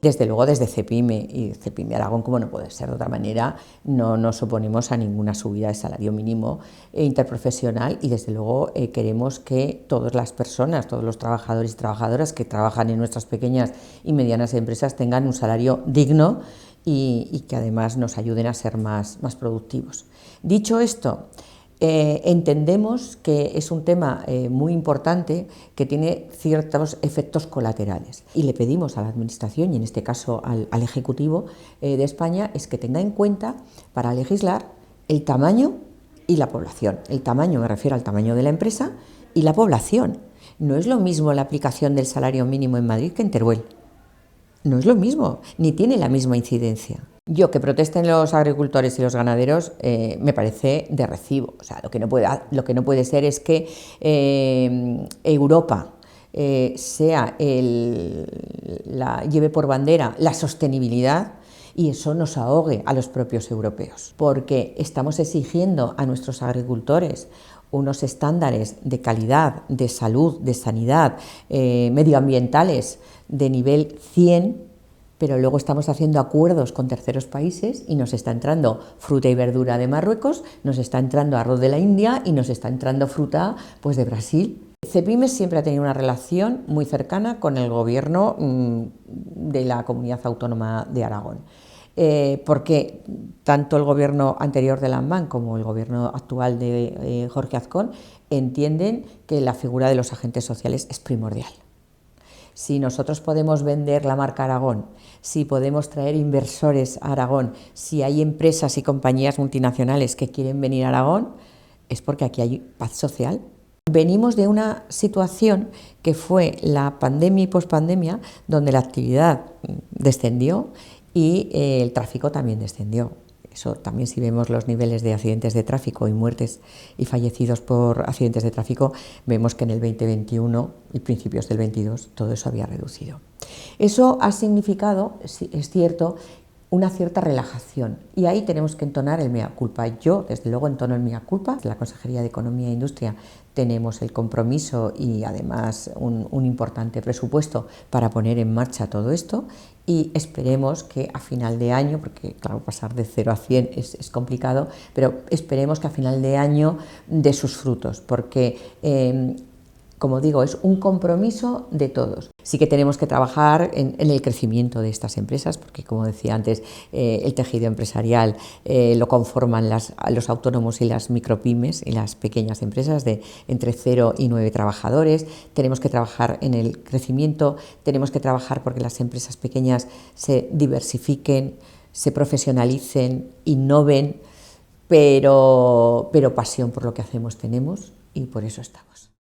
Desde luego, desde CEPIME y CEPIME Aragón, como no puede ser de otra manera, no nos oponemos a ninguna subida de salario mínimo interprofesional y desde luego queremos que todas las personas, todos los trabajadores y trabajadoras que trabajan en nuestras pequeñas y medianas empresas tengan un salario digno y que además nos ayuden a ser más productivos. Dicho esto, entendemos que es un tema muy importante que tiene ciertos efectos colaterales y le pedimos a la Administración y en este caso al Ejecutivo de España es que tenga en cuenta para legislar el tamaño y la población. El tamaño me refiero al tamaño de la empresa y la población. No es lo mismo la aplicación del salario mínimo en Madrid que en Teruel. No es lo mismo, ni tiene la misma incidencia. Yo, que protesten los agricultores y los ganaderos me parece de recibo. O sea, lo que no puede ser es que Europa lleve por bandera la sostenibilidad y eso nos ahogue a los propios europeos, porque estamos exigiendo a nuestros agricultores unos estándares de calidad, de salud, de sanidad, medioambientales de nivel 100, pero luego estamos haciendo acuerdos con terceros países y nos está entrando fruta y verdura de Marruecos, nos está entrando arroz de la India y nos está entrando fruta pues de Brasil. CEPIME siempre ha tenido una relación muy cercana con el gobierno de la Comunidad Autónoma de Aragón. Porque tanto el gobierno anterior de Lambán como el gobierno actual de Jorge Azcón entienden que la figura de los agentes sociales es primordial. Si nosotros podemos vender la marca Aragón, si podemos traer inversores a Aragón, si hay empresas y compañías multinacionales que quieren venir a Aragón, es porque aquí hay paz social. Venimos de una situación que fue la pandemia y pospandemia, donde la actividad descendió y el tráfico también descendió. Eso también, si vemos los niveles de accidentes de tráfico y muertes y fallecidos por accidentes de tráfico, vemos que en el 2021 y principios del 22 todo eso había reducido. Eso ha significado, es cierto, una cierta relajación y ahí tenemos que entonar el mea culpa. Yo, desde luego, entono el mea culpa. La Consejería de Economía e Industria tenemos el compromiso y además un importante presupuesto para poner en marcha todo esto y esperemos que a final de año, porque claro, pasar de 0 a 100 es complicado, pero esperemos que a final de año dé sus frutos, porque como digo, es un compromiso de todos. Sí que tenemos que trabajar en el crecimiento de estas empresas, porque como decía antes, el tejido empresarial lo conforman los autónomos y las micropymes y las pequeñas empresas de entre 0 y 9 trabajadores. Tenemos que trabajar en el crecimiento, tenemos que trabajar porque las empresas pequeñas se diversifiquen, se profesionalicen, innoven, pero pasión por lo que hacemos tenemos y por eso estamos.